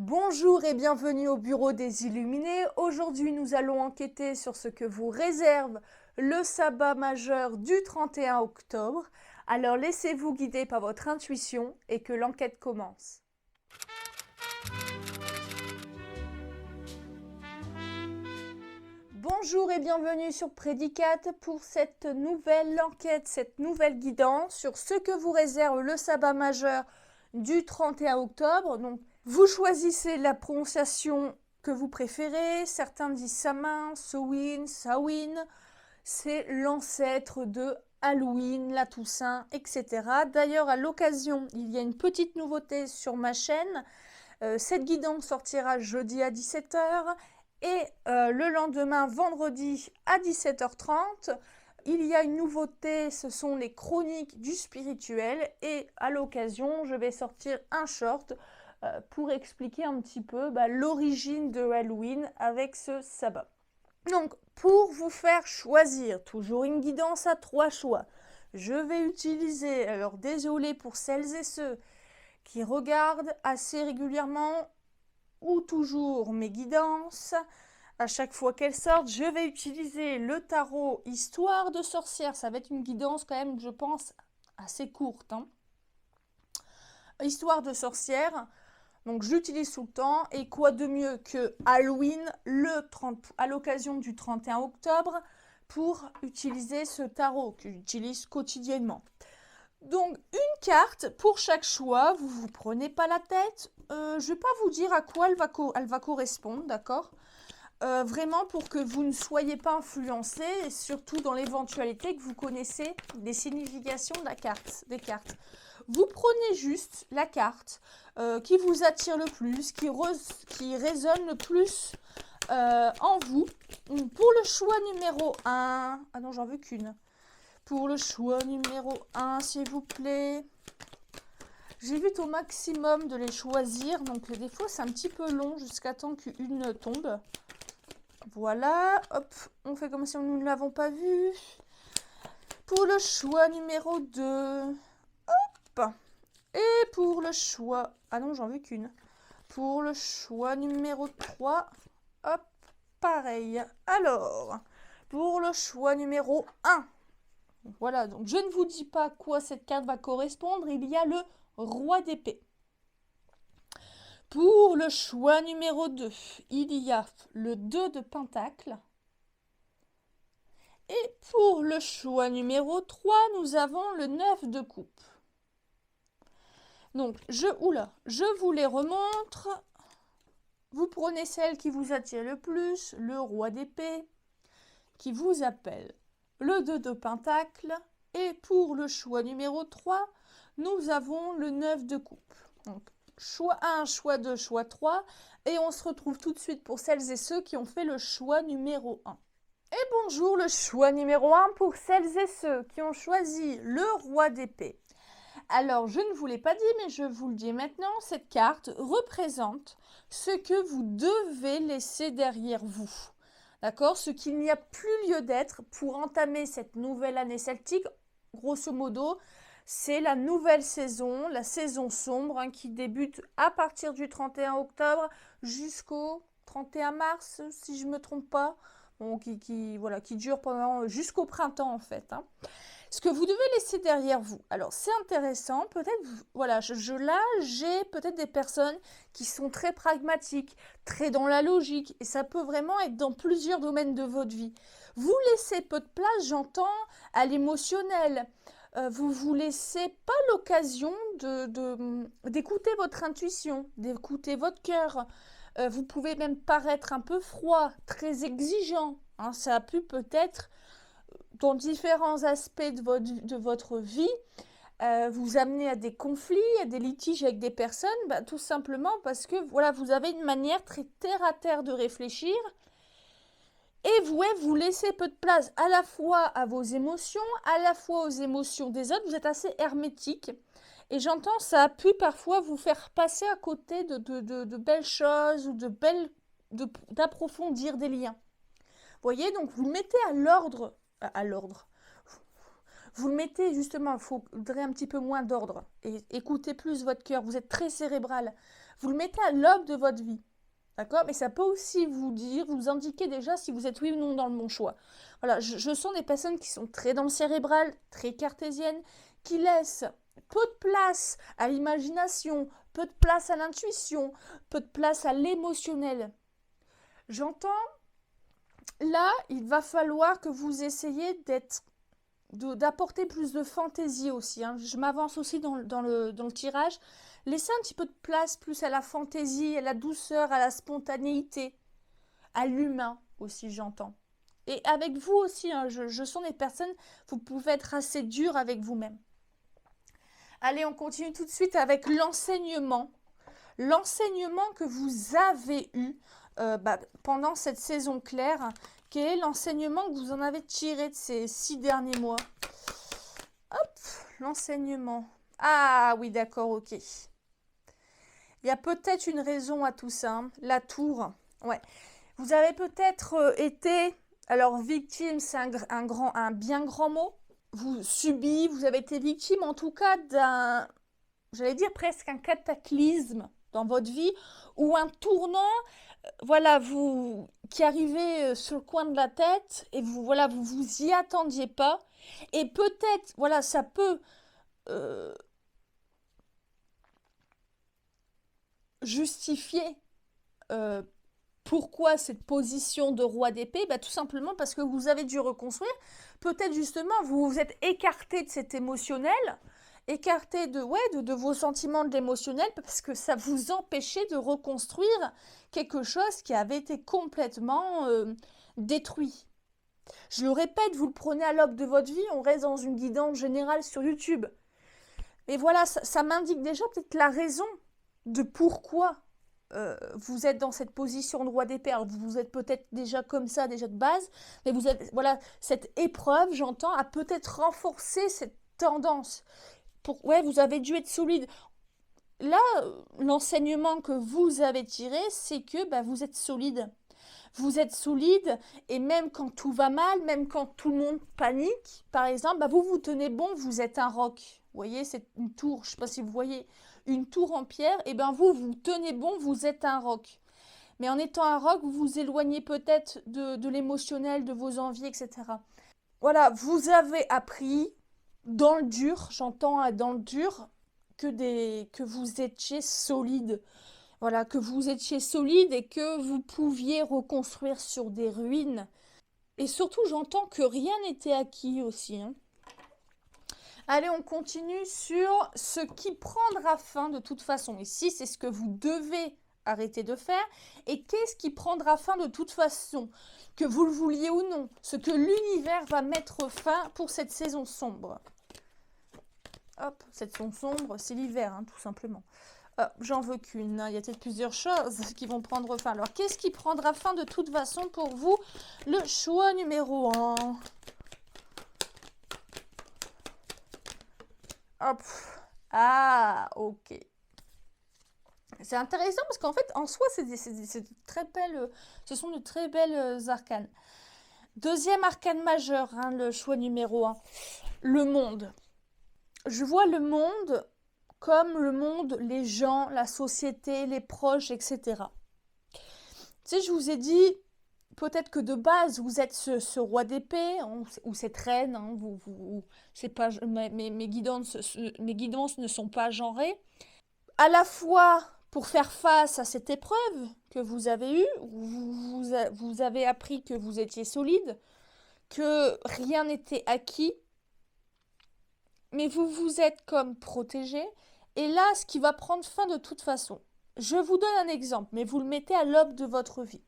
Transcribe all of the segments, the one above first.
Bonjour et bienvenue au Bureau des Illuminés. Aujourd'hui, nous allons enquêter sur ce que vous réserve le sabbat majeur du 31 octobre. Alors laissez-vous guider par votre intuition et que l'enquête commence. Bonjour et bienvenue sur Prédicate pour cette nouvelle enquête, cette nouvelle guidance sur ce que vous réserve le sabbat majeur du 31 octobre. Donc, vous choisissez la prononciation que vous préférez. Certains disent Samin, Sowin, Samhain. C'est l'ancêtre de Halloween, la Toussaint, etc. D'ailleurs, à l'occasion, il y a une petite nouveauté sur ma chaîne. Cette guidance sortira jeudi à 17 h et le lendemain, vendredi à 17 h 30. Il y a une nouveauté, ce sont les chroniques du spirituel et à l'occasion, je vais sortir un short pour expliquer un petit peu l'origine de Halloween avec ce sabbat. Donc, pour vous faire choisir, toujours une guidance à 3 choix, je vais utiliser, alors désolé pour celles et ceux qui regardent assez régulièrement ou toujours mes guidances, à chaque fois qu'elles sortent, je vais utiliser le tarot Histoire de sorcière. Ça va être une guidance quand même, je pense, assez courte. Histoire de sorcière, donc je l'utilise tout le temps. Et quoi de mieux que Halloween, à l'occasion du 31 octobre, pour utiliser ce tarot que j'utilise quotidiennement. Donc une carte pour chaque choix, vous ne vous prenez pas la tête. Je ne vais pas vous dire à quoi elle va correspondre, d'accord ? Vraiment pour que vous ne soyez pas influencé, et surtout dans l'éventualité que vous connaissez des significations des cartes. Vous prenez juste la carte qui vous attire le plus, qui résonne le plus en vous. Pour le choix numéro 1, ah non, j'en veux qu'une. Pour le choix numéro 1, s'il vous plaît. J'évite au maximum de les choisir, donc des fois c'est un petit peu long jusqu'à temps qu'une tombe. Voilà, hop, on fait comme si nous ne l'avons pas vu. Pour le choix numéro 2, hop. Et pour le choix... Ah non, j'en veux qu'une. Pour le choix numéro 3, hop, pareil. Alors, pour le choix numéro 1, voilà, donc je ne vous dis pas à quoi cette carte va correspondre. Il y a le roi d'épée. Pour le choix numéro 2, il y a le 2 de pentacle. Et pour le choix numéro 3, nous avons le 9 de coupe. Donc, je vous les remontre. Vous prenez celle qui vous attire le plus, le roi d'épée, qui vous appelle le 2 de pentacle. Et pour le choix numéro 3, nous avons le 9 de coupe. Donc, choix 1, choix 2, choix 3. Et on se retrouve tout de suite pour celles et ceux qui ont fait le choix numéro 1. Et bonjour, le choix numéro 1 pour celles et ceux qui ont choisi le roi d'épée. Alors, je ne vous l'ai pas dit, mais je vous le dis maintenant, cette carte représente ce que vous devez laisser derrière vous. D'accord ? Ce qu'il n'y a plus lieu d'être pour entamer cette nouvelle année celtique. Grosso modo, c'est la nouvelle saison, la saison sombre, qui débute à partir du 31 octobre jusqu'au 31 mars, si je ne me trompe pas. Bon, qui dure jusqu'au printemps en fait. Ce que vous devez laisser derrière vous. Alors, c'est intéressant. Peut-être, voilà, j'ai peut-être des personnes qui sont très pragmatiques, très dans la logique. Et ça peut vraiment être dans plusieurs domaines de votre vie. Vous laissez peu de place, j'entends, à l'émotionnel. Vous vous laissez pas l'occasion d'écouter votre intuition, d'écouter votre cœur. Vous pouvez même paraître un peu froid, très exigeant. Ça a pu peut-être dans différents aspects de votre vie, vous amener à des conflits, à des litiges avec des personnes, tout simplement parce que voilà, vous avez une manière très terre à terre de réfléchir et vous laissez peu de place à la fois à vos émotions, à la fois aux émotions des autres. Vous êtes assez hermétique et j'entends ça a pu parfois vous faire passer à côté de belles choses ou d'approfondir des liens. Vous voyez, donc vous le mettez à l'ordre. Vous le mettez justement, il faudrait un petit peu moins d'ordre et écoutez plus votre cœur. Vous êtes très cérébral. Vous le mettez à l'aube de votre vie. D'accord? Mais ça peut aussi vous indiquer déjà si vous êtes oui ou non dans le bon choix. Voilà, je sens des personnes qui sont très dans le cérébral, très cartésiennes, qui laissent peu de place à l'imagination, peu de place à l'intuition, peu de place à l'émotionnel. J'entends, là, il va falloir que vous essayiez d'apporter plus de fantaisie aussi. Hein. Je m'avance aussi dans le tirage. Laissez un petit peu de place plus à la fantaisie, à la douceur, à la spontanéité, à l'humain aussi, j'entends. Et avec vous aussi, hein, je sens des personnes, vous pouvez être assez dur avec vous-même. Allez, on continue tout de suite avec l'enseignement. L'enseignement que vous avez eu pendant cette saison claire. Quel est l'enseignement que vous en avez tiré de ces 6 derniers mois? Hop, l'enseignement. Ah oui, d'accord, ok. Il y a peut-être une raison à tout ça. Hein. La tour. Ouais. Vous avez peut-être été... Alors, victime, c'est un bien grand mot. Vous avez été victime en tout cas d'un... J'allais dire presque un cataclysme dans votre vie ou un tournant, voilà, qui arrivait sur le coin de la tête et vous y attendiez pas. Et peut-être, voilà, ça peut justifier pourquoi cette position de roi d'épée. Tout simplement parce que vous avez dû reconstruire. Peut-être justement, vous vous êtes écarté de cet émotionnel, écarté de vos sentiments de l'émotionnel, parce que ça vous empêchait de reconstruire quelque chose qui avait été complètement détruit. Je le répète, vous le prenez à l'aube de votre vie, on reste dans une guidance générale sur YouTube. Et voilà, ça m'indique déjà peut-être la raison de pourquoi vous êtes dans cette position de roi d'épée. Alors vous êtes peut-être déjà comme ça, déjà de base, mais vous êtes, voilà, cette épreuve, j'entends, a peut-être renforcé cette tendance. Vous avez dû être solide. Là, l'enseignement que vous avez tiré, c'est que vous êtes solide. Vous êtes solide et même quand tout va mal, même quand tout le monde panique, par exemple, vous vous tenez bon, vous êtes un roc. Vous voyez, c'est une tour, je ne sais pas si vous voyez, une tour en pierre, et vous tenez bon, vous êtes un roc. Mais en étant un roc, vous vous éloignez peut-être de l'émotionnel, de vos envies, etc. Voilà, vous avez appris dans le dur, j'entends dans le dur, que vous étiez solide. Voilà, que vous étiez solide et que vous pouviez reconstruire sur des ruines. Et surtout, j'entends que rien n'était acquis aussi. Hein. Allez, on continue sur ce qui prendra fin de toute façon. Ici, c'est ce que vous devez arrêter de faire. Et qu'est-ce qui prendra fin de toute façon, que vous le vouliez ou non, ce que l'univers va mettre fin pour cette saison sombre. Hop, cette saison sombre, c'est l'hiver, hein, tout simplement. J'en veux qu'une, hein. Il y a peut-être plusieurs choses qui vont prendre fin. Alors, qu'est-ce qui prendra fin de toute façon pour vous? Le choix numéro 1. Hop. Ah, ok. C'est intéressant parce qu'en fait, en soi, ce sont de très belles arcanes. Deuxième arcane majeur, hein, le choix numéro 1. Le monde. Je vois le monde comme le monde, les gens, la société, les proches, etc. Tu sais, je vous ai dit, peut-être que de base, vous êtes ce roi d'épée, ou cette reine, hein, c'est pas, mes guidances ne sont pas genrées. À la fois, pour faire face à cette épreuve que vous avez eue, vous avez appris que vous étiez solide, que rien n'était acquis, mais vous vous êtes comme protégé. Et là, ce qui va prendre fin de toute façon. Je vous donne un exemple, mais vous le mettez à l'aube de votre vie.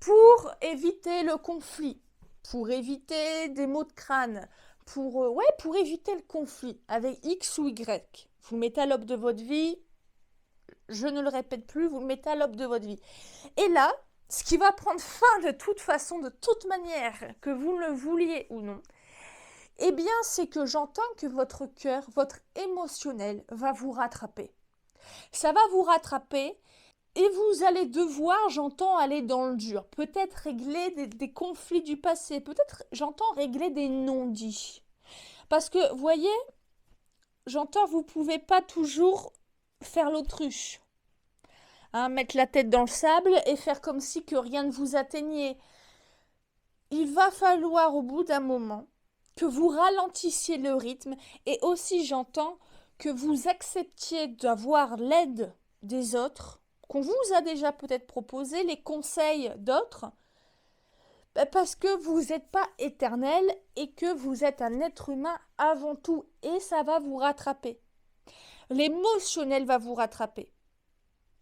Pour éviter le conflit, pour éviter des maux de crâne, pour éviter le conflit avec X ou Y, vous le mettez à l'aube de votre vie. Je ne le répète plus, vous le mettez à l'aube de votre vie. Et là, ce qui va prendre fin de toute façon, de toute manière, que vous le vouliez ou non, eh bien, c'est que j'entends que votre cœur, votre émotionnel va vous rattraper. Ça va vous rattraper et vous allez devoir, j'entends, aller dans le dur. Peut-être régler des conflits du passé. Peut-être, j'entends, régler des non-dits. Parce que, vous voyez, j'entends, vous ne pouvez pas toujours faire l'autruche. Hein, mettre la tête dans le sable et faire comme si que rien ne vous atteignait. Il va falloir au bout d'un moment que vous ralentissiez le rythme et aussi j'entends que vous acceptiez d'avoir l'aide des autres, qu'on vous a déjà peut-être proposé, les conseils d'autres, parce que vous n'êtes pas éternel et que vous êtes un être humain avant tout et ça va vous rattraper. L'émotionnel va vous rattraper.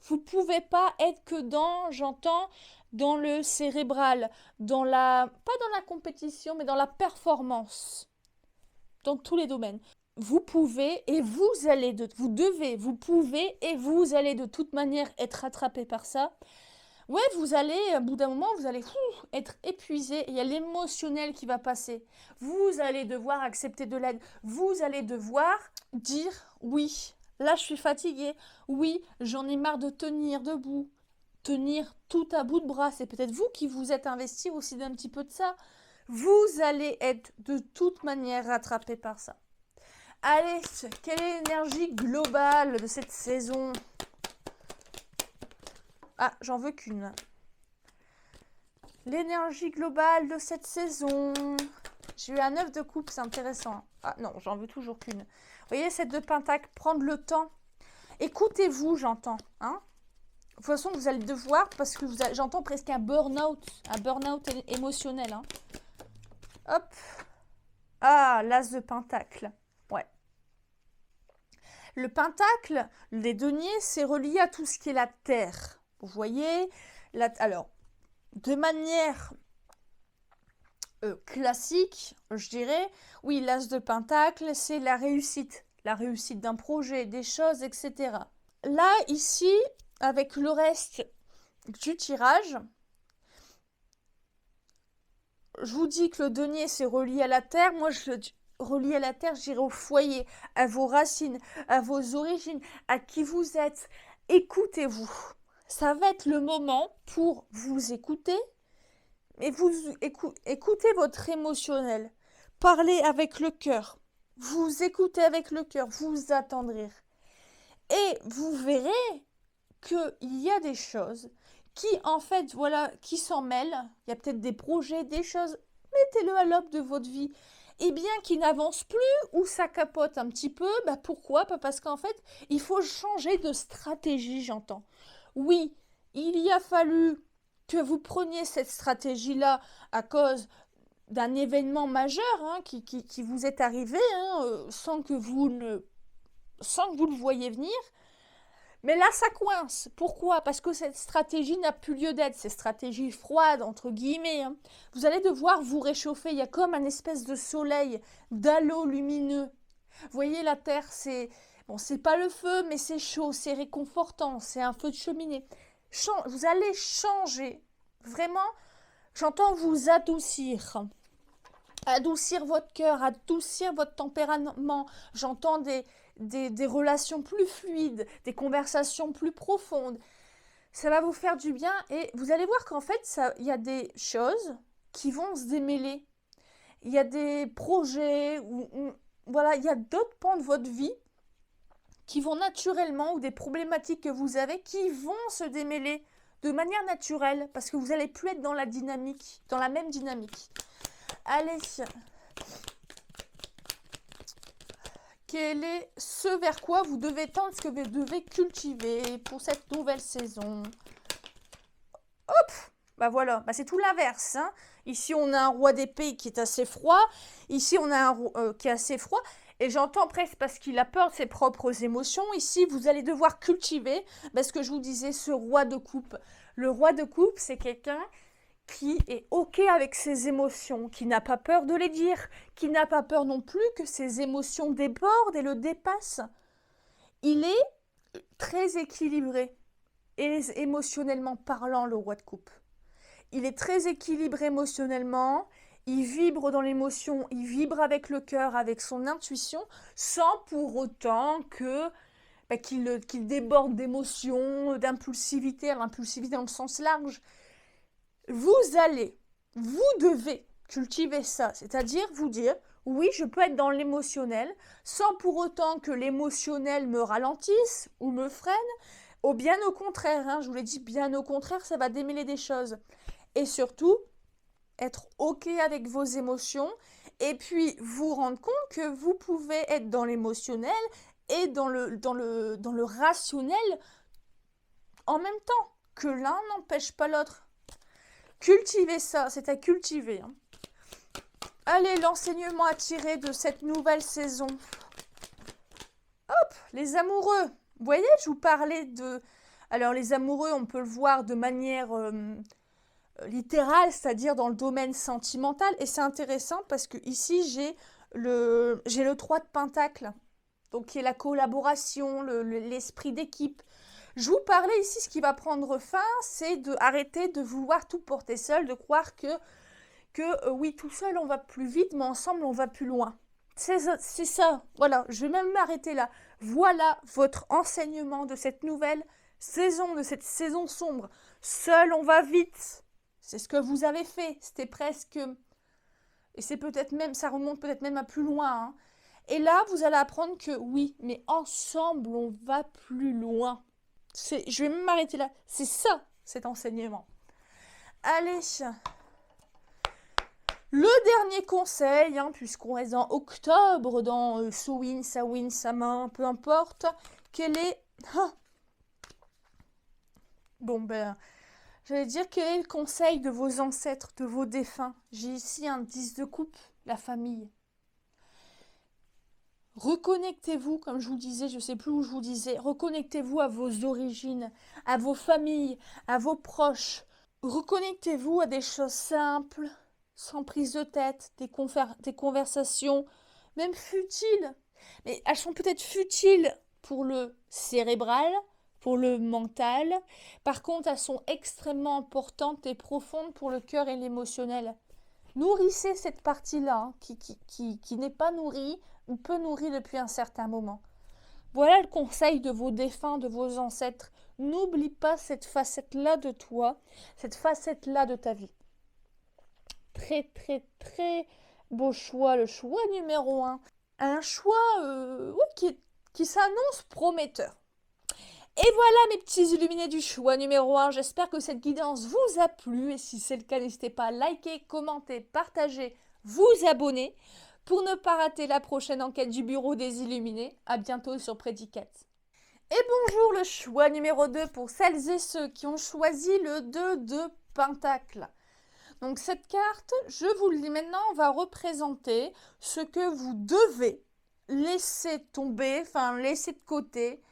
Vous ne pouvez pas être que dans le cérébral, pas dans la compétition, mais dans la performance, dans tous les domaines. Vous pouvez et vous allez, vous pouvez et vous allez de toute manière être rattrapé par ça. Ouais, vous allez, au bout d'un moment, vous allez être épuisé. Il y a l'émotionnel qui va passer. Vous allez devoir accepter de l'aide. Vous allez devoir dire oui. Là, je suis fatiguée. Oui, j'en ai marre de tenir debout. Tenir tout à bout de bras. C'est peut-être vous qui vous êtes investi aussi d'un petit peu de ça. Vous allez être de toute manière rattrapé par ça. Allez, quelle est l'énergie globale de cette saison ? Ah, j'en veux qu'une. L'énergie globale de cette saison. J'ai eu un 9 de coupe, c'est intéressant. Ah non, j'en veux toujours qu'une. Vous voyez, cette 2 pentacles, prendre le temps. Écoutez-vous, j'entends. Hein, de toute façon, vous allez devoir, parce que j'entends presque un burn-out émotionnel. Hein. Hop. Ah, l'as de pentacle. Ouais. Le pentacle, les deniers, c'est relié à tout ce qui est la terre. Vous voyez, alors, de manière classique, je dirais, oui, l'as de pentacle, c'est la réussite d'un projet, des choses, etc. Là, ici, avec le reste du tirage, je vous dis que le denier, c'est relié à la terre. Moi, relié à la terre, je dirais au foyer, à vos racines, à vos origines, à qui vous êtes. Écoutez-vous. Ça va être le moment pour vous écouter, et vous écoutez votre émotionnel. Parlez avec le cœur. Vous écoutez avec le cœur, vous attendrir. Et vous verrez qu'il y a des choses qui, en fait, voilà, qui s'en mêlent. Il y a peut-être des projets, des choses. Mettez-le à l'aube de votre vie. Et bien qui n'avance plus ou ça capote un petit peu, pourquoi ? Parce qu'en fait, il faut changer de stratégie, j'entends. Oui, il y a fallu que vous preniez cette stratégie-là à cause d'un événement majeur qui vous est arrivé sans que vous le voyiez venir. Mais là, ça coince. Pourquoi ? Parce que cette stratégie n'a plus lieu d'être. Cette stratégie froide, entre guillemets. Vous allez devoir vous réchauffer. Il y a comme un espèce de soleil, d'halo lumineux. Vous voyez, la terre, c'est pas le feu, mais c'est chaud, c'est réconfortant, c'est un feu de cheminée. Vous allez changer. Vraiment, j'entends vous adoucir. Adoucir votre cœur, adoucir votre tempérament. J'entends des relations plus fluides, des conversations plus profondes. Ça va vous faire du bien et vous allez voir qu'en fait, il y a des choses qui vont se démêler. Il y a des projets, voilà, il y a d'autres pans de votre vie qui vont naturellement, ou des problématiques que vous avez, qui vont se démêler de manière naturelle, parce que vous n'allez plus être dans la même dynamique. Allez, quel est ce vers quoi vous devez tendre, ce que vous devez cultiver pour cette nouvelle saison ? Hop, voilà, c'est tout l'inverse. Ici, on a un roi d'épée qui est assez froid. Ici, on a un roi qui est assez froid. Et j'entends presque parce qu'il a peur de ses propres émotions. Ici, vous allez devoir cultiver, ce que je vous disais, ce roi de coupe. Le roi de coupe, c'est quelqu'un qui est OK avec ses émotions, qui n'a pas peur de les dire, qui n'a pas peur non plus que ses émotions débordent et le dépassent. Il est très équilibré, et émotionnellement parlant, le roi de coupe. Il est très équilibré émotionnellement, il vibre dans l'émotion, il vibre avec le cœur, avec son intuition, sans pour autant qu'il déborde d'émotions, d'impulsivité, l'impulsivité dans le sens large. Vous devez cultiver ça, c'est-à-dire vous dire, Oui, je peux être dans l'émotionnel, sans pour autant que l'émotionnel me ralentisse ou me freine. Ou bien au contraire, hein, je vous l'ai dit, bien au contraire, ça va démêler des choses. Et surtout, être OK avec vos émotions et puis vous rendre compte que vous pouvez être dans l'émotionnel et dans le rationnel en même temps, que l'un n'empêche pas l'autre. Cultivez ça, c'est à cultiver. Hein. Allez, l'enseignement à tirer de cette nouvelle saison. Hop, les amoureux. Vous voyez, je vous parlais de... Alors, les amoureux, on peut le voir de manière littérale, c'est-à-dire dans le domaine sentimental. Et c'est intéressant parce que ici, j'ai le 3 de Pentacle. Donc, qui est la collaboration, l'esprit d'équipe. Je vous parlais ici, ce qui va prendre fin, c'est d'arrêter de vouloir tout porter seul, de croire que oui, tout seul, on va plus vite, mais ensemble, on va plus loin. C'est ça, voilà, je vais même m'arrêter là. Voilà votre enseignement de cette nouvelle saison, de cette saison sombre. Seul, on va vite. C'est ce que vous avez fait. C'était presque... Et c'est peut-être même, ça remonte peut-être même à plus loin. Hein. Et là, vous allez apprendre que oui, mais ensemble, on va plus loin. Je vais même m'arrêter là. C'est ça, cet enseignement. Allez. Le dernier conseil, hein, puisqu'on reste en octobre, dans Sowin, Sawin, Sama, peu importe, quel est... Ah. Bon, ben, j'allais dire quel est le conseil de vos ancêtres, de vos défunts. J'ai ici un 10 de coupe, la famille. Reconnectez-vous, comme je vous disais, je ne sais plus où je vous disais, reconnectez-vous à vos origines, à vos familles, à vos proches. Reconnectez-vous à des choses simples, sans prise de tête, des conversations, même futiles. Mais elles sont peut-être futiles pour le cérébral, pour le mental. Par contre, elles sont extrêmement importantes et profondes pour le cœur et l'émotionnel. Nourrissez cette partie-là, hein, qui n'est pas nourrie ou peu nourrie depuis un certain moment. Voilà le conseil de vos défunts, de vos ancêtres. N'oublie pas cette facette-là de toi, cette facette-là de ta vie. Très, très, très beau choix, le choix numéro 1. Un choix qui s'annonce prometteur. Et voilà mes petits illuminés du choix numéro 1. J'espère que cette guidance vous a plu. Et si c'est le cas, n'hésitez pas à liker, commenter, partager, vous abonner pour ne pas rater la prochaine enquête du Bureau des Illuminés. À bientôt sur Prédicat. Et bonjour le choix numéro 2 pour celles et ceux qui ont choisi le 2 de Pentacle. Donc cette carte, je vous le dis maintenant, va représenter ce que vous devez laisser tomber, enfin laisser de côté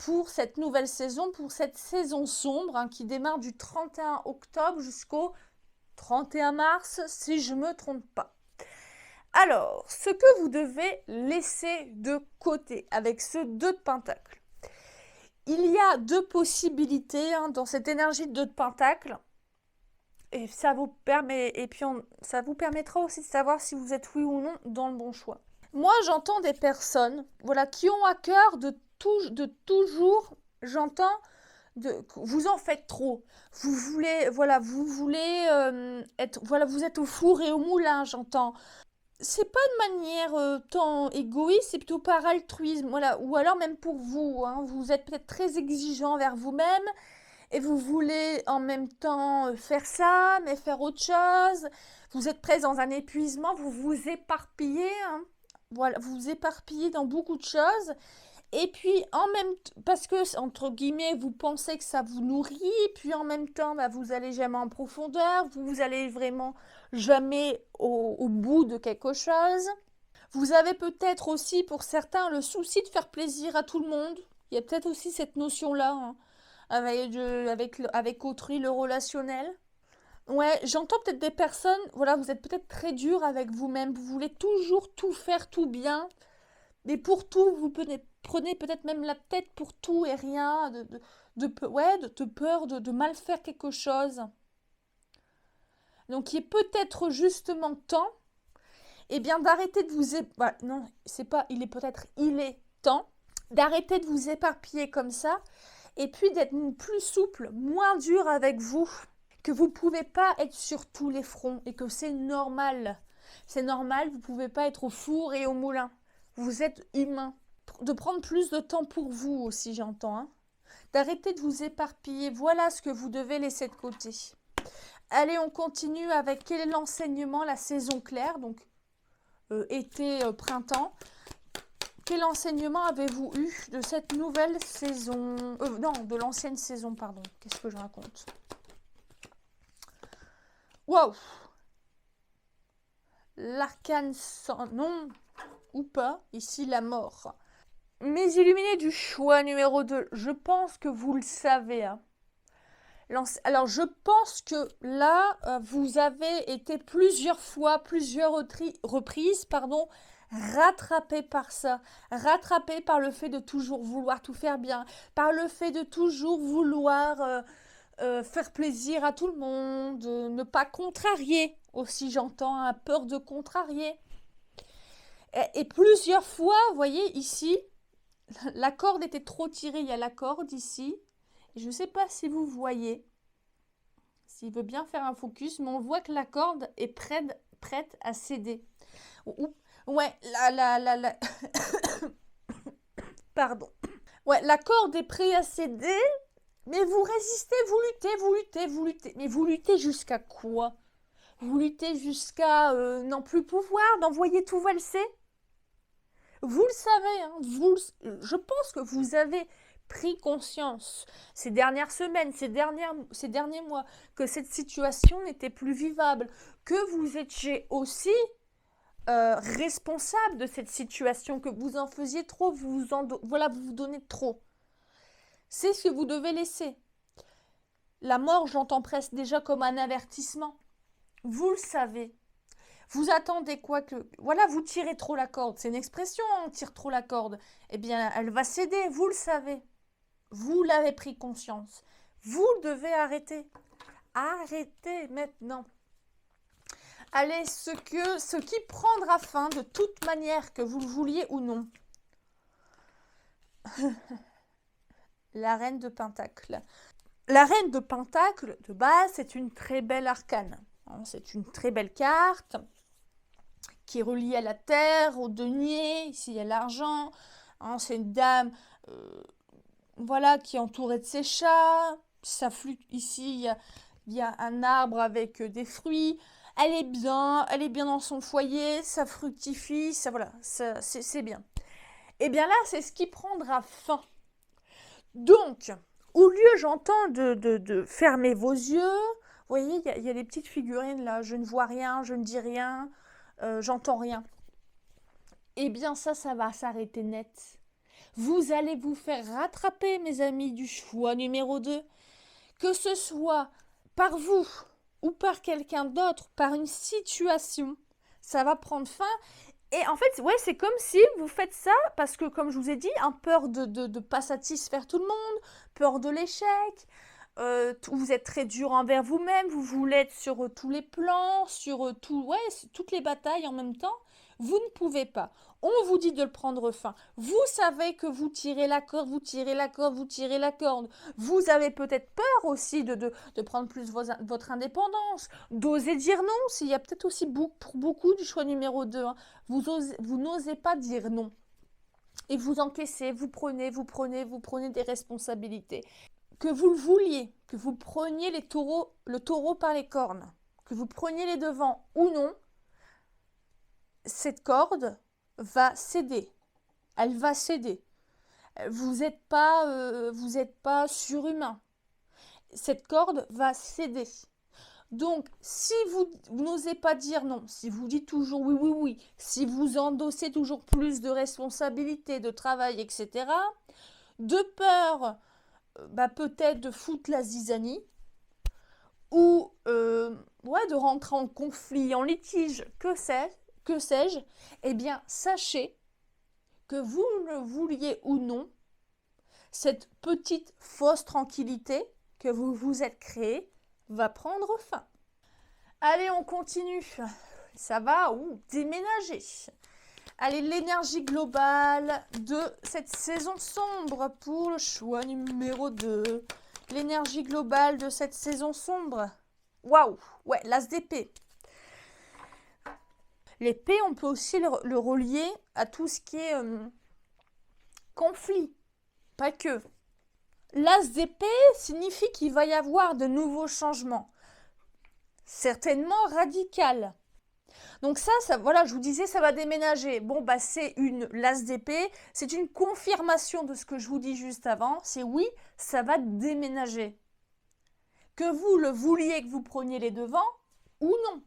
pour cette nouvelle saison, pour cette saison sombre hein, qui démarre du 31 octobre jusqu'au 31 mars, si je ne me trompe pas. Alors, ce que vous devez laisser de côté avec ce 2 de Pentacle. Il y a 2 possibilités hein, dans cette énergie de 2 de Pentacle. Et ça vous permet, ça vous permettra aussi de savoir si vous êtes oui ou non dans le bon choix. Moi, j'entends des personnes, voilà, qui ont à cœur de toujours, j'entends, vous en faites trop. Vous voulez être, voilà, vous êtes au four et au moulin, j'entends. C'est pas de manière tant égoïste, c'est plutôt par altruisme, voilà, ou alors même pour vous, hein, vous êtes peut-être très exigeant envers vous-même. Et vous voulez en même temps faire ça, mais faire autre chose. Vous êtes presque dans un épuisement, vous vous éparpillez. Hein. Voilà, vous vous éparpillez dans beaucoup de choses. Et puis, en même temps, parce que, entre guillemets, vous pensez que ça vous nourrit, puis en même temps, bah, vous allez jamais en profondeur, vous allez vraiment jamais au bout de quelque chose. Vous avez peut-être aussi, pour certains, le souci de faire plaisir à tout le monde. Il y a peut-être aussi cette notion-là, hein. Avec autrui, le relationnel. Ouais, j'entends peut-être des personnes, voilà, vous êtes peut-être très dur avec vous-même, vous voulez toujours tout faire tout bien, mais pour tout, vous prenez peut-être même la tête pour tout et rien, de peur de mal faire quelque chose. Donc il est peut-être justement temps, eh bien d'arrêter de vous... non, c'est pas, il est temps d'arrêter de vous éparpiller comme ça, et puis d'être plus souple, moins dur avec vous, que vous ne pouvez pas être sur tous les fronts et que c'est normal. C'est normal, vous ne pouvez pas être au four et au moulin. Vous êtes humain. De prendre plus de temps pour vous aussi, j'entends. Hein. D'arrêter de vous éparpiller. Voilà ce que vous devez laisser de côté. Allez, on continue avec quel est l'enseignement, la saison claire, donc été, printemps. Quel enseignement avez-vous eu de cette nouvelle saison non, de l'ancienne saison, pardon. Qu'est-ce que je raconte? Waouh! L'arcane sans nom, ou pas, ici la mort. Mes illuminés du choix numéro 2, je pense que vous le savez. Hein. Alors, je pense que là, vous avez été plusieurs reprises, pardon, rattrapé par ça, rattrapé par le fait de toujours vouloir tout faire bien, par le fait de toujours vouloir faire plaisir à tout le monde, ne pas contrarier aussi, j'entends, hein, peur de contrarier. Et plusieurs fois, vous voyez ici, la corde était trop tirée, il y a la corde ici, et je ne sais pas si vous voyez, s'il veut bien faire un focus, mais on voit que la corde est prête à céder. Ouais, pardon. Ouais, la corde est prête à céder, mais vous résistez, vous luttez. Mais vous luttez jusqu'à quoi? Vous luttez jusqu'à n'en plus pouvoir, d'envoyer tout valser? Vous le savez, hein, je pense que vous avez pris conscience ces dernières semaines, ces derniers mois, que cette situation n'était plus vivable, que vous étiez aussi responsable de cette situation, que vous en faisiez trop, vous vous donnez trop. C'est ce que vous devez laisser. La mort, j'entends presque déjà comme un avertissement. Vous le savez. Vous attendez quoi que... Voilà, vous tirez trop la corde. C'est une expression, on tire trop la corde. Eh bien, elle va céder, vous le savez. Vous l'avez pris conscience. Vous devez arrêter. Arrêtez maintenant. Allez, ce qui prendra fin de toute manière, que vous le vouliez ou non. La reine de Pentacle. La reine de Pentacle, de base, c'est une très belle arcane. C'est une très belle carte qui est reliée à la terre, au denier. Ici, il y a l'argent. C'est une dame voilà, qui est entourée de ses chats. Ça flûte. Ici, il y a un arbre avec des fruits. Elle est bien dans son foyer, ça fructifie, ça voilà, c'est bien. Et bien là, c'est ce qui prendra fin. Donc, au lieu, j'entends, de fermer vos yeux, vous voyez, il y a des petites figurines là, je ne vois rien, je ne dis rien, j'entends rien. Eh bien ça va s'arrêter net. Vous allez vous faire rattraper, mes amis du choix numéro 2, que ce soit par vous, ou par quelqu'un d'autre, par une situation, ça va prendre fin. Et en fait, ouais, c'est comme si vous faites ça parce que, comme je vous ai dit, peur de ne pas satisfaire tout le monde, peur de l'échec, vous êtes très dur envers vous-même, vous voulez être sur tous les plans, sur toutes les batailles en même temps. Vous ne pouvez pas. On vous dit de le prendre fin. Vous savez que vous tirez la corde, vous tirez la corde, vous tirez la corde. Vous avez peut-être peur aussi de prendre plus votre indépendance, d'oser dire non, s'il y a peut-être aussi pour beaucoup du choix numéro 2. Hein. Vous n'osez pas dire non. Et vous encaissez, vous prenez des responsabilités. Que vous le vouliez, que vous preniez le taureau par les cornes, que vous preniez les devants ou non, cette corde va céder. Elle va céder. Vous n'êtes pas surhumain. Cette corde va céder. Donc, si vous n'osez pas dire non, si vous dites toujours oui, oui, oui, si vous endossez toujours plus de responsabilités, de travail, etc., de peur peut-être de foutre la zizanie, ou de rentrer en conflit, en litige, que sais-je, eh bien, sachez que vous le vouliez ou non, cette petite fausse tranquillité que vous vous êtes créée va prendre fin. Allez, on continue. Ça va déménager. Allez, l'énergie globale de cette saison sombre pour le choix numéro 2. L'énergie globale de cette saison sombre. Waouh, ouais, l'as d'épée. L'épée, on peut aussi le relier à tout ce qui est conflit, pas que. L'as d'épée signifie qu'il va y avoir de nouveaux changements, certainement radicaux. Donc ça, voilà, je vous disais, ça va déménager. Bon, bah c'est l'as d'épée, c'est une confirmation de ce que je vous dis juste avant. C'est oui, ça va déménager. Que vous le vouliez, que vous preniez les devants ou non.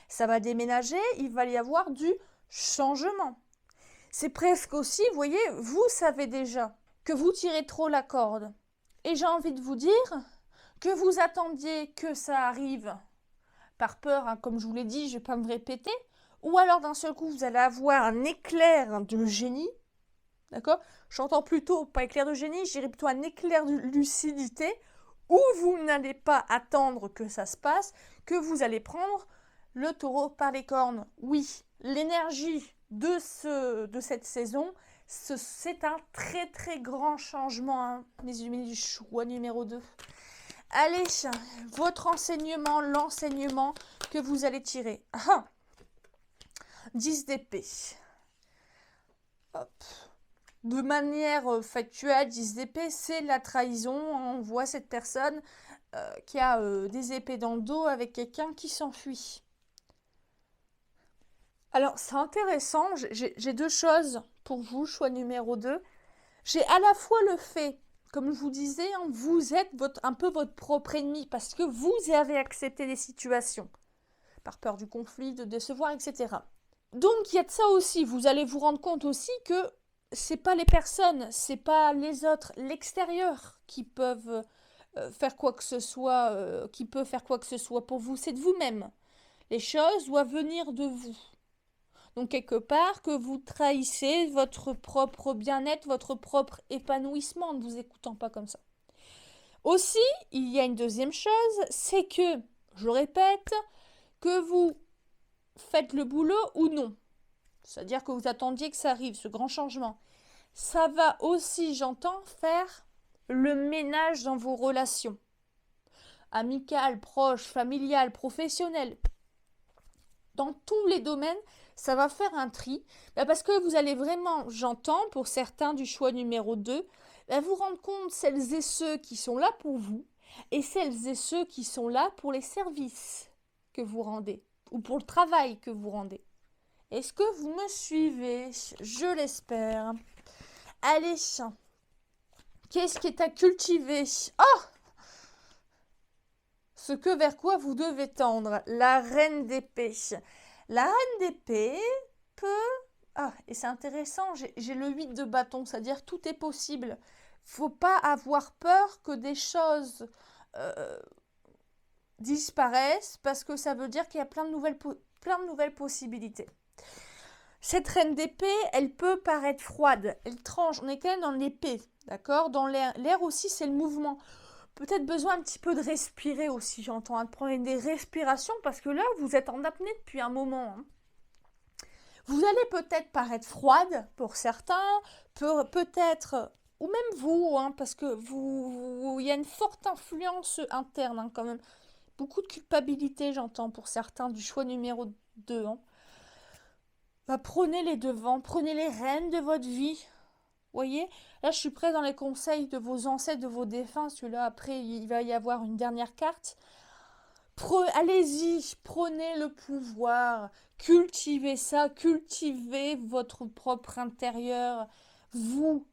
Ça va déménager, il va y avoir du changement. C'est presque aussi, vous voyez, vous savez déjà que vous tirez trop la corde. Et j'ai envie de vous dire que vous attendiez que ça arrive par peur, hein, comme je vous l'ai dit, je ne vais pas me répéter, ou alors d'un seul coup, vous allez avoir un éclair de génie, d'accord? J'entends plutôt, pas éclair de génie, je dirais plutôt un éclair de lucidité, où vous n'allez pas attendre que ça se passe, que vous allez prendre le taureau par les cornes. Oui, l'énergie de cette saison, c'est un très très grand changement, hein, mes amis du choix numéro 2. Allez, votre enseignement, l'enseignement que vous allez tirer. 10 d'épée. Hop. De manière factuelle, 10 d'épée, c'est la trahison. On voit cette personne qui a des épées dans le dos avec quelqu'un qui s'enfuit. Alors, c'est intéressant. J'ai deux choses pour vous, choix numéro 2. J'ai à la fois le fait, comme je vous disais, hein, vous êtes un peu votre propre ennemi parce que vous avez accepté les situations par peur du conflit, de décevoir, etc. Donc il y a de ça aussi. Vous allez vous rendre compte aussi que c'est pas les personnes, c'est pas les autres, l'extérieur qui peuvent faire quoi que ce soit, qui peut faire quoi que ce soit pour vous. C'est de vous-même. Les choses doivent venir de vous. Donc quelque part que vous trahissez votre propre bien-être, votre propre épanouissement en ne vous écoutant pas comme ça. Aussi, il y a une deuxième chose, c'est que, je le répète, que vous faites le boulot ou non. C'est-à-dire que vous attendiez que ça arrive, ce grand changement. Ça va aussi, j'entends, faire le ménage dans vos relations. Amicales, proches, familiales, professionnelles. Dans tous les domaines, ça va faire un tri. Parce que vous allez vraiment, j'entends, pour certains du choix numéro 2, vous rendre compte celles et ceux qui sont là pour vous et celles et ceux qui sont là pour les services que vous rendez ou pour le travail que vous rendez. Est-ce que vous me suivez? Je l'espère. Allez, qu'est-ce qui est à cultiver? Oh! Ce que vers quoi vous devez tendre, la reine d'épée. La reine d'épée peut... et c'est intéressant, j'ai le 8 de bâton, c'est-à-dire tout est possible. Faut pas avoir peur que des choses disparaissent parce que ça veut dire qu'il y a plein de nouvelles possibilités. Cette reine d'épée, elle peut paraître froide, elle tranche, on est quand même dans l'épée, d'accord? Dans l'air. L'air aussi, c'est le mouvement. Peut-être besoin un petit peu de respirer aussi, j'entends, de prendre des respirations, parce que là, vous êtes en apnée depuis un moment. Hein. Vous allez peut-être paraître froide pour certains, peut-être, ou même vous, hein, parce que il y a une forte influence interne hein, quand même. Beaucoup de culpabilité, j'entends, pour certains du choix numéro 2. Hein. Prenez les devants, prenez les rênes de votre vie. Voyez, là je suis prêt dans les conseils de vos ancêtres, de vos défunts. Celui-là, après, il va y avoir une dernière carte. Allez-y, prenez le pouvoir, cultivez ça, cultivez votre propre intérieur. Vous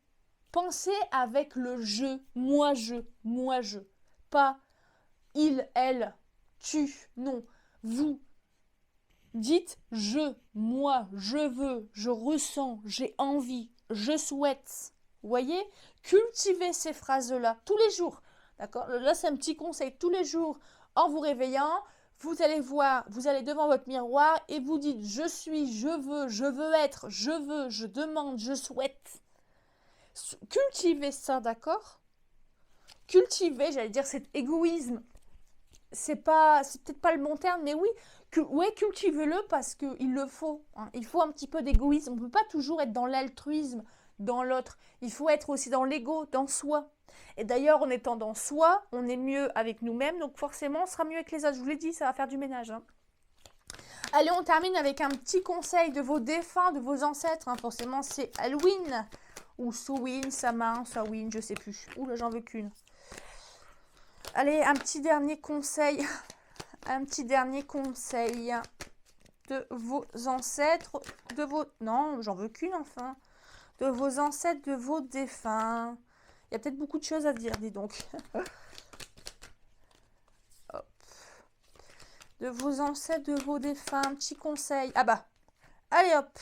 pensez avec le je, moi je. Pas il, elle, tu, non. Vous dites je, moi, je veux, je ressens, j'ai envie, je souhaite. Vous voyez, cultivez ces phrases-là tous les jours. D'accord? Là, c'est un petit conseil. Tous les jours, en vous réveillant, vous allez voir, vous allez devant votre miroir et vous dites je suis, je veux être, je veux, je demande, je souhaite. Cultivez ça, d'accord? Cultivez, j'allais dire cet égoïsme. C'est peut-être pas le bon terme, mais oui, cultivez-le parce qu'il le faut. Hein. Il faut un petit peu d'égoïsme. On ne peut pas toujours être dans l'altruisme, dans l'autre. Il faut être aussi dans l'ego, dans soi. Et d'ailleurs, en étant dans soi, on est mieux avec nous-mêmes, donc forcément, on sera mieux avec les autres. Je vous l'ai dit, ça va faire du ménage. Hein. Allez, on termine avec un petit conseil de vos défunts, de vos ancêtres. Hein. Forcément, c'est Halloween. Ou Samhain, Samhain, je sais plus. Ouh là, j'en veux qu'une. Allez, un petit dernier conseil. Un petit dernier conseil de vos ancêtres, de vos... Non, j'en veux qu'une enfin. De vos ancêtres, de vos défunts. Il y a peut-être beaucoup de choses à dire, dis donc. Hop. De vos ancêtres, de vos défunts, un petit conseil. Ah bah, allez hop.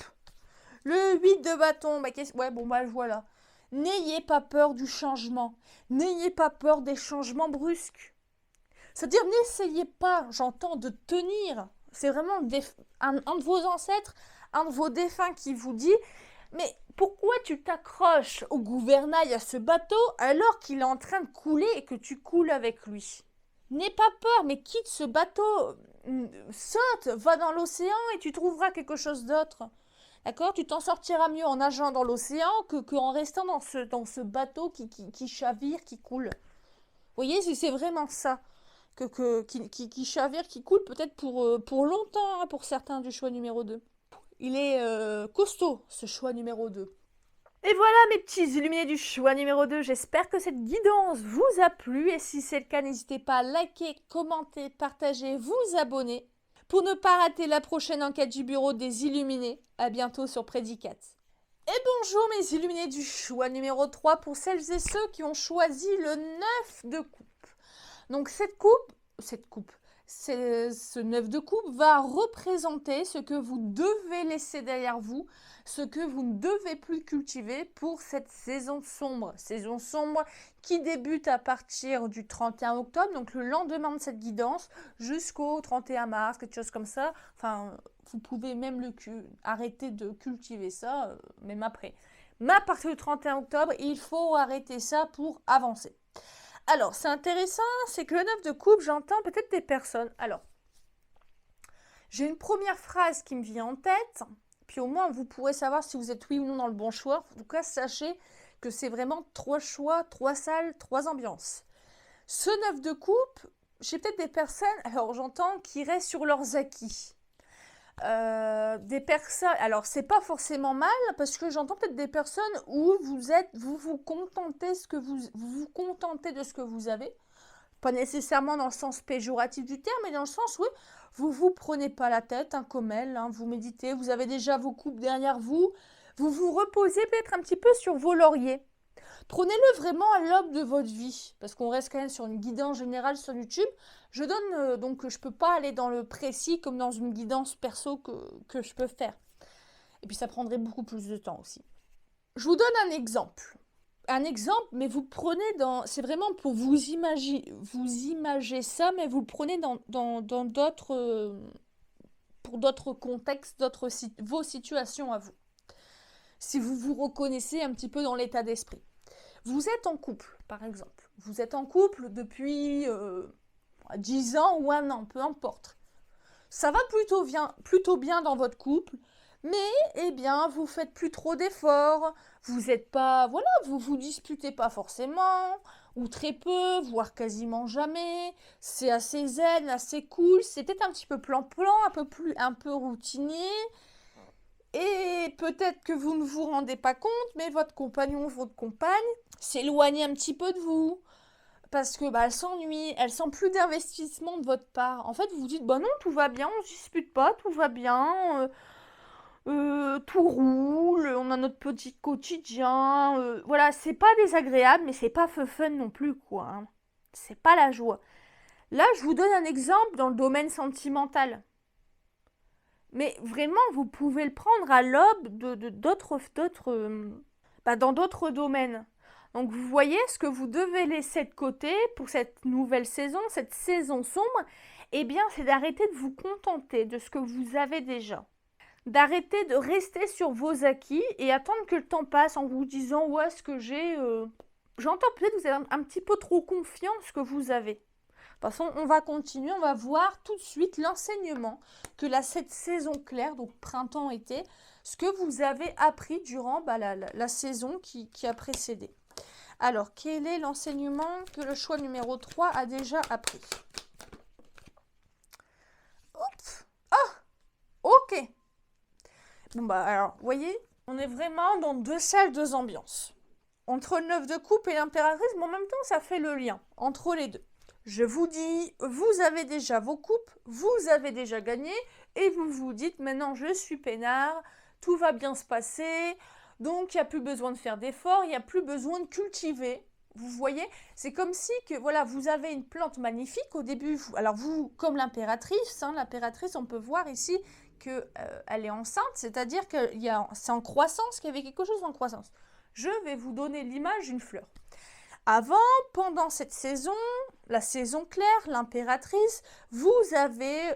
Le 8 de bâton, bah, ouais, bon, bah, voilà. N'ayez pas peur du changement. N'ayez pas peur des changements brusques. C'est-à-dire, n'essayez pas, j'entends, de tenir. C'est vraiment un de vos ancêtres, un de vos défunts qui vous dit « Mais pourquoi tu t'accroches au gouvernail, à ce bateau, alors qu'il est en train de couler et que tu coules avec lui ?» N'aie pas peur, mais quitte ce bateau, saute, va dans l'océan et tu trouveras quelque chose d'autre. D'accord? Tu t'en sortiras mieux en nageant dans l'océan qu'en restant dans ce bateau qui chavire, qui coule. Vous voyez, c'est vraiment ça. Qui chavire, qui coule peut-être pour longtemps, hein, pour certains du choix numéro 2. Il est costaud, ce choix numéro 2. Et voilà mes petits illuminés du choix numéro 2, j'espère que cette guidance vous a plu et si c'est le cas, n'hésitez pas à liker, commenter, partager, vous abonner pour ne pas rater la prochaine enquête du bureau des illuminés. À bientôt sur Prédicat. Et bonjour mes illuminés du choix numéro 3 pour celles et ceux qui ont choisi le 9 de coupe. Donc ce 9 de coupe va représenter ce que vous devez laisser derrière vous, ce que vous ne devez plus cultiver pour cette saison sombre. Saison sombre qui débute à partir du 31 octobre, donc le lendemain de cette guidance, jusqu'au 31 mars, quelque chose comme ça. Enfin, vous pouvez même arrêter de cultiver ça, même après. Mais à partir du 31 octobre, il faut arrêter ça pour avancer. Alors, c'est intéressant, c'est que le 9 de coupe, j'entends peut-être des personnes. Alors, j'ai une première phrase qui me vient en tête, puis au moins vous pourrez savoir si vous êtes oui ou non dans le bon choix. En tout cas, sachez que c'est vraiment 3 choix, 3 salles, 3 ambiances. Ce 9 de coupe, j'ai peut-être des personnes, alors j'entends, qui restent sur leurs acquis. Des personnes, alors c'est pas forcément mal parce que j'entends peut-être des personnes où vous contentez de ce que vous avez, pas nécessairement dans le sens péjoratif du terme, mais dans le sens où vous prenez pas la tête, hein, comme elle, hein, vous méditez, vous avez déjà vos coupes derrière vous, vous vous reposez peut-être un petit peu sur vos lauriers. Prenez-le vraiment à l'aube de votre vie, parce qu'on reste quand même sur une guidance générale sur YouTube. Je donne, donc je peux pas aller dans le précis comme dans une guidance perso que je peux faire. Et puis ça prendrait beaucoup plus de temps aussi. Je vous donne un exemple. Un exemple, mais vous prenez c'est vraiment pour vous imager ça, mais vous le prenez dans d'autres, pour d'autres contextes, vos situations à vous. Si vous vous reconnaissez un petit peu dans l'état d'esprit. Vous êtes en couple, par exemple. Vous êtes en couple depuis 10 ans ou 1 an, peu importe. Ça va plutôt bien dans votre couple, mais eh bien, vous faites plus trop d'efforts. Vous n'êtes pas, voilà, vous vous disputez pas forcément, ou très peu, voire quasiment jamais. C'est assez zen, assez cool. C'est peut-être un petit peu plan-plan, un peu routinier. Et peut-être que vous ne vous rendez pas compte, mais votre compagnon ou votre compagne s'éloigne un petit peu de vous parce que elle s'ennuie, elle sent plus d'investissement de votre part. En fait, vous vous dites non, tout va bien, on ne se dispute pas, tout va bien, tout roule, on a notre petit quotidien. Voilà, c'est pas désagréable, mais c'est pas fun non plus, quoi. Hein. C'est pas la joie. Là, je vous donne un exemple dans le domaine sentimental. Mais vraiment, vous pouvez le prendre à l'aube dans d'autres domaines. Donc vous voyez ce que vous devez laisser de côté pour cette nouvelle saison, cette saison sombre, eh bien c'est d'arrêter de vous contenter de ce que vous avez déjà. D'arrêter de rester sur vos acquis et attendre que le temps passe en vous disant « Ouais, ce que j'ai... J'entends peut-être que vous êtes un petit peu trop confiant en ce que vous avez. De toute façon, on va continuer, on va voir tout de suite l'enseignement que cette saison claire, donc printemps-été, ce que vous avez appris durant la saison qui a précédé. Alors, quel est l'enseignement que le choix numéro 3 a déjà appris? Hop. Ah, Bon bah alors, vous voyez, on est vraiment dans 2 salles, 2 ambiances. Entre le 9 de coupe et l'impératrice, mais en même temps, ça fait le lien entre les deux. Je vous dis, vous avez déjà vos coupes, vous avez déjà gagné, et vous vous dites, maintenant je suis peinard, tout va bien se passer, donc il n'y a plus besoin de faire d'efforts, il n'y a plus besoin de cultiver. Vous voyez, c'est comme si que voilà, vous avez une plante magnifique au début. Alors vous, comme l'impératrice, l'impératrice, on peut voir ici que elle est enceinte, c'est-à-dire que c'est en croissance, qu'il y avait quelque chose en croissance. Je vais vous donner l'image d'une fleur. Avant, pendant cette saison, la saison claire, l'impératrice, vous avez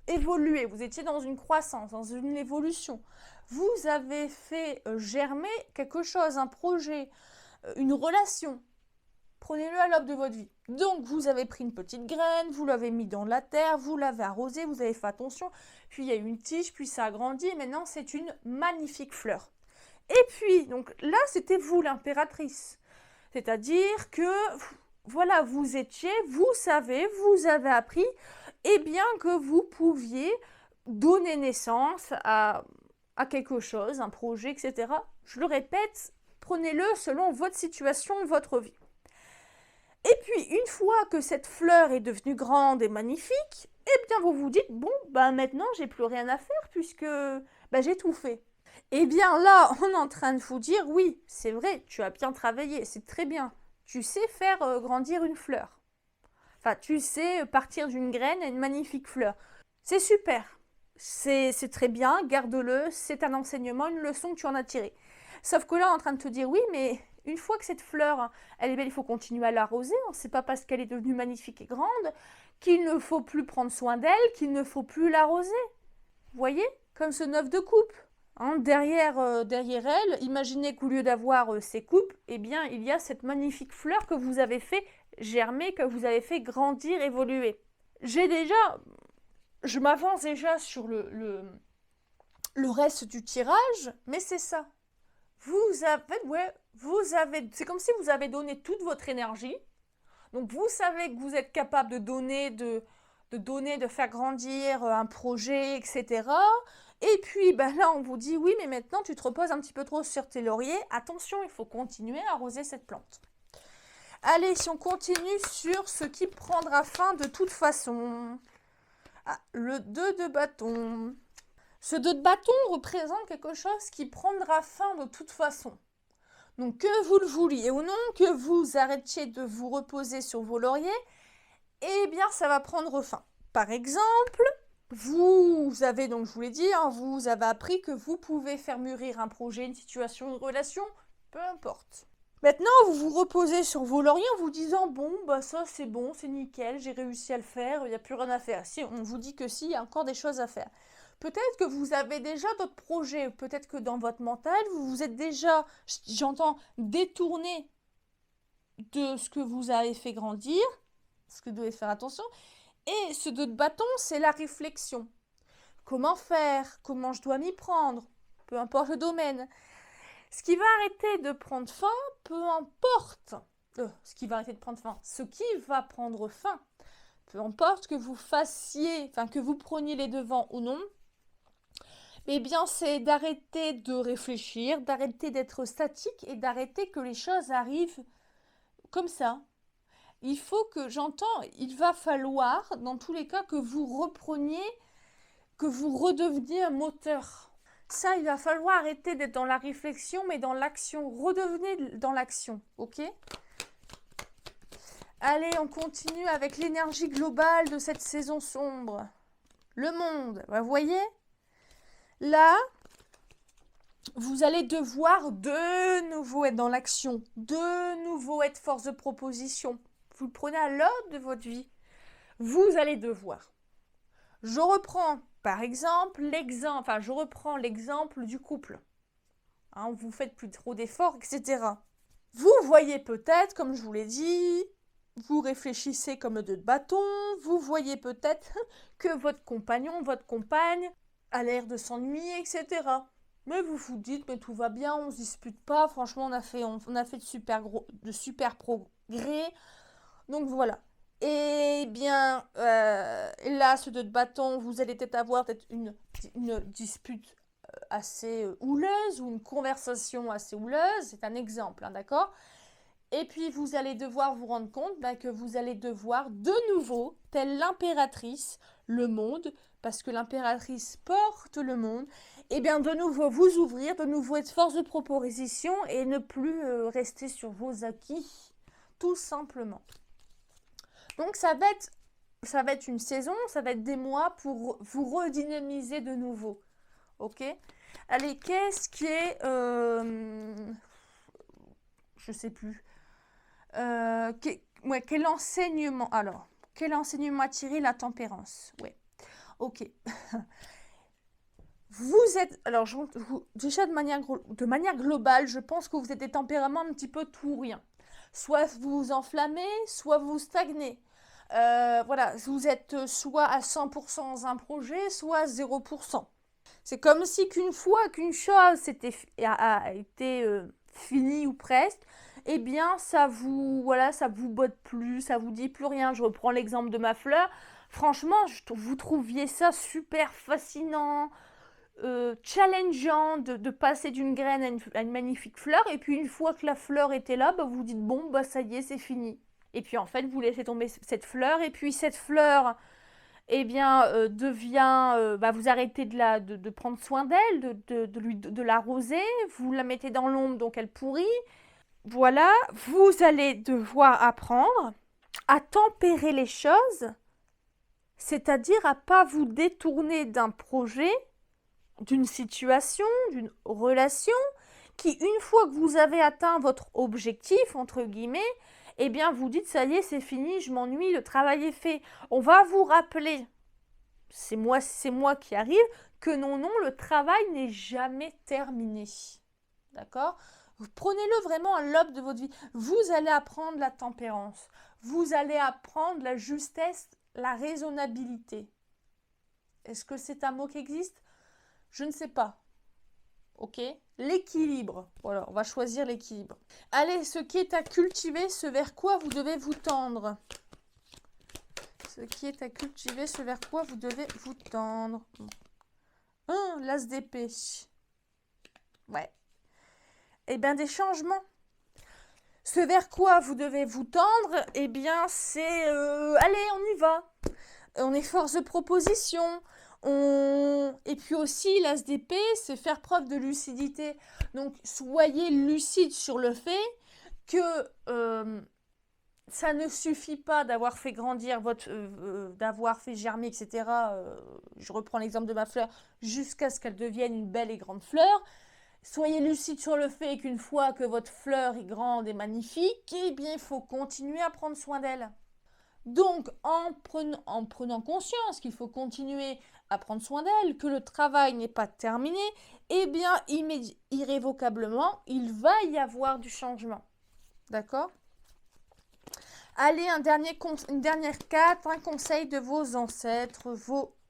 évolué, vous étiez dans une croissance, dans une évolution. Vous avez fait germer quelque chose, un projet, une relation. Prenez-le à l'aube de votre vie. Donc, vous avez pris une petite graine, vous l'avez mis dans la terre, vous l'avez arrosée, vous avez fait attention, puis il y a eu une tige, puis ça a grandi, et maintenant c'est une magnifique fleur. Et puis, donc là, c'était vous l'impératrice. C'est-à-dire que, voilà, vous étiez, vous savez, vous avez appris, et bien que vous pouviez donner naissance à quelque chose, un projet, etc. Je le répète, prenez-le selon votre situation, votre vie. Et puis, une fois que cette fleur est devenue grande et magnifique, eh bien, vous vous dites, bon, ben maintenant, j'ai plus rien à faire puisque j'ai tout fait. Eh bien là, on est en train de vous dire, oui, c'est vrai, tu as bien travaillé, c'est très bien. Tu sais faire grandir une fleur. Enfin, tu sais partir d'une graine à une magnifique fleur. C'est super. C'est très bien, garde-le, c'est un enseignement, une leçon que tu en as tirée. Sauf que là, on est en train de te dire, oui, mais une fois que cette fleur, elle est belle, il faut continuer à l'arroser. C'est pas parce qu'elle est devenue magnifique et grande qu'il ne faut plus prendre soin d'elle, qu'il ne faut plus l'arroser. Vous voyez? Comme ce 9 de coupe. Derrière elle, imaginez qu'au lieu d'avoir ces coupes, eh bien, il y a cette magnifique fleur que vous avez fait germer, que vous avez fait grandir, évoluer. Je m'avance déjà sur le reste du tirage, mais c'est ça. C'est comme si vous avez donné toute votre énergie. Donc, vous savez que vous êtes capable de donner, de faire grandir un projet, etc. Et puis là, on vous dit, oui, mais maintenant, tu te reposes un petit peu trop sur tes lauriers. Attention, il faut continuer à arroser cette plante. Allez, si on continue sur ce qui prendra fin de toute façon. Ah, le 2 de bâton. Ce 2 de bâton représente quelque chose qui prendra fin de toute façon. Donc, que vous le vouliez ou non, que vous arrêtiez de vous reposer sur vos lauriers, eh bien, ça va prendre fin. Par exemple, vous avez, donc je vous l'ai dit, vous avez appris que vous pouvez faire mûrir un projet, une situation, une relation, peu importe. Maintenant, vous vous reposez sur vos lauriers en vous disant, bon, ça c'est bon, c'est nickel, j'ai réussi à le faire, il n'y a plus rien à faire. Si, on vous dit que si, il y a encore des choses à faire. Peut-être que vous avez déjà d'autres projets, peut-être que dans votre mental, vous vous êtes déjà, j'entends, détourné de ce que vous avez fait grandir, ce que vous devez faire attention. Et ce 2 de bâton, c'est la réflexion. Comment faire? Comment je dois m'y prendre? Peu importe le domaine. Ce qui va arrêter de prendre fin, peu importe ce qui va arrêter de prendre fin, ce qui va prendre fin, peu importe que vous fassiez, que vous preniez les devants ou non, eh bien, c'est d'arrêter de réfléchir, d'arrêter d'être statique et d'arrêter que les choses arrivent comme ça. Il faut que, il va falloir, dans tous les cas, que vous repreniez, que vous redeveniez un moteur. Ça, il va falloir arrêter d'être dans la réflexion, mais dans l'action. Redevenez dans l'action, ok? Allez, on continue avec l'énergie globale de cette saison sombre. Le monde, vous voyez? Là, vous allez devoir de nouveau être dans l'action, de nouveau être force de proposition. Vous le prenez à l'aube de votre vie. Vous allez devoir. Je reprends par exemple l'exemple du couple. Vous faites plus trop d'efforts, etc. Vous voyez peut-être, comme je vous l'ai dit, vous réfléchissez comme le 2 de bâton, vous voyez peut-être que votre compagnon, votre compagne a l'air de s'ennuyer, etc. Mais vous vous dites, mais tout va bien, on ne se dispute pas, franchement, on a fait de super progrès. Donc voilà. Eh bien, là, ce 2 de bâton, vous allez peut-être avoir une dispute assez houleuse ou une conversation assez houleuse, c'est un exemple, hein, d'accord? Et puis vous allez devoir vous rendre compte que vous allez devoir de nouveau, telle l'impératrice, le monde, parce que l'impératrice porte le monde, et bien de nouveau vous ouvrir, de nouveau être force de proposition et ne plus rester sur vos acquis, tout simplement. Donc ça va être une saison, ça va être des mois pour vous redynamiser de nouveau. Ok? Allez, qu'est-ce qui est... je sais plus. Quel enseignement... Alors, quel enseignement a tiré la tempérance? Ouais. Ok. Vous êtes... Alors, déjà de manière globale, je pense que vous êtes des tempéraments un petit peu tout ou rien. Soit vous vous enflammez, soit vous stagnez. Voilà, vous êtes soit à 100% dans un projet, soit à 0%. C'est comme si qu'une fois qu'une chose a été finie ou presque, eh bien ça vous botte plus, ça vous dit plus rien. Je reprends l'exemple de ma fleur. Franchement, vous trouviez ça super fascinant, challengeant de passer d'une graine à une magnifique fleur, et puis une fois que la fleur était là, vous dites bon, ça y est, c'est fini. Et puis en fait, vous laissez tomber cette fleur, et puis cette fleur, devient, vous arrêtez de prendre soin d'elle, de l'arroser, vous la mettez dans l'ombre, donc elle pourrit. Voilà, vous allez devoir apprendre à tempérer les choses, c'est-à-dire à pas vous détourner d'un projet, d'une situation, d'une relation, qui une fois que vous avez atteint votre objectif, entre guillemets, vous dites ça y est, c'est fini, je m'ennuie, le travail est fait. On va vous rappeler, c'est moi qui arrive, que non, le travail n'est jamais terminé. D'accord? Prenez-le vraiment à l'aube de votre vie. Vous allez apprendre la tempérance. Vous allez apprendre la justesse, la raisonnabilité. Est-ce que c'est un mot qui existe? Je ne sais pas. Ok? L'équilibre. Voilà, on va choisir l'équilibre. Allez, ce qui est à cultiver, ce vers quoi vous devez vous tendre. Ce qui est à cultiver, ce vers quoi vous devez vous tendre. L'as d'épée. Ouais. Des changements. Ce vers quoi vous devez vous tendre, c'est... allez, on y va. On est force de proposition. Et puis aussi, l'as d'épée, c'est faire preuve de lucidité. Donc, soyez lucide sur le fait que ça ne suffit pas d'avoir fait grandir d'avoir fait germer, etc. Je reprends l'exemple de ma fleur, jusqu'à ce qu'elle devienne une belle et grande fleur. Soyez lucide sur le fait qu'une fois que votre fleur est grande et magnifique, il faut continuer à prendre soin d'elle. Donc, en prenant conscience qu'il faut continuer à prendre soin d'elle, que le travail n'est pas terminé, irrévocablement, il va y avoir du changement. D'accord? Allez, une dernière carte, un conseil de vos ancêtres,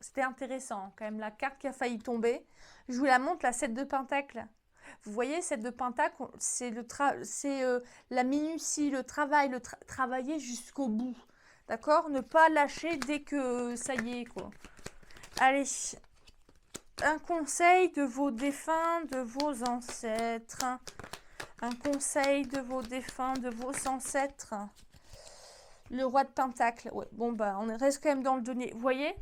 C'était intéressant, quand même, la carte qui a failli tomber. Je vous la montre, la 7 de Pentacle. Vous voyez, 7 de Pentacle, c'est la minutie, le travail, travailler jusqu'au bout. D'accord? Ne pas lâcher dès que ça y est, quoi. Allez, un conseil de vos défunts, de vos ancêtres. Un conseil de vos défunts, de vos ancêtres. Le roi de Pentacle. Ouais, on reste quand même dans le donné. Vous voyez?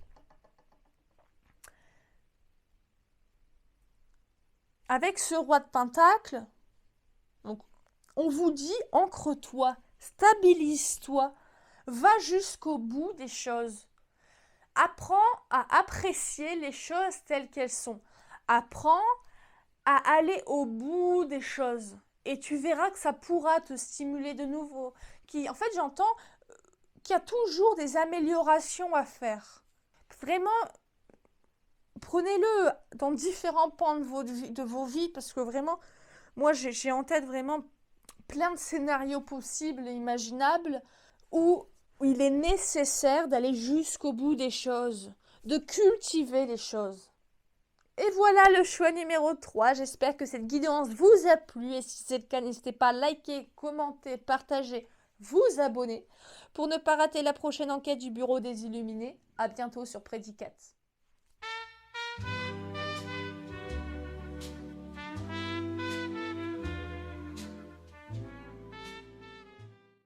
Avec ce roi de Pentacle, donc, on vous dit, ancre-toi, stabilise-toi, va jusqu'au bout des choses. Apprends à apprécier les choses telles qu'elles sont. Apprends à aller au bout des choses. Et tu verras que ça pourra te stimuler de nouveau. En fait, j'entends qu'il y a toujours des améliorations à faire. Vraiment, prenez-le dans différents pans de vos vies, parce que vraiment, moi, j'ai en tête vraiment plein de scénarios possibles et imaginables où il est nécessaire d'aller jusqu'au bout des choses, de cultiver les choses. Et voilà le choix numéro 3. J'espère que cette guidance vous a plu. Et si c'est le cas, n'hésitez pas à liker, commenter, partager, vous abonner pour ne pas rater la prochaine enquête du Bureau des Illuminés. À bientôt sur Prédicat.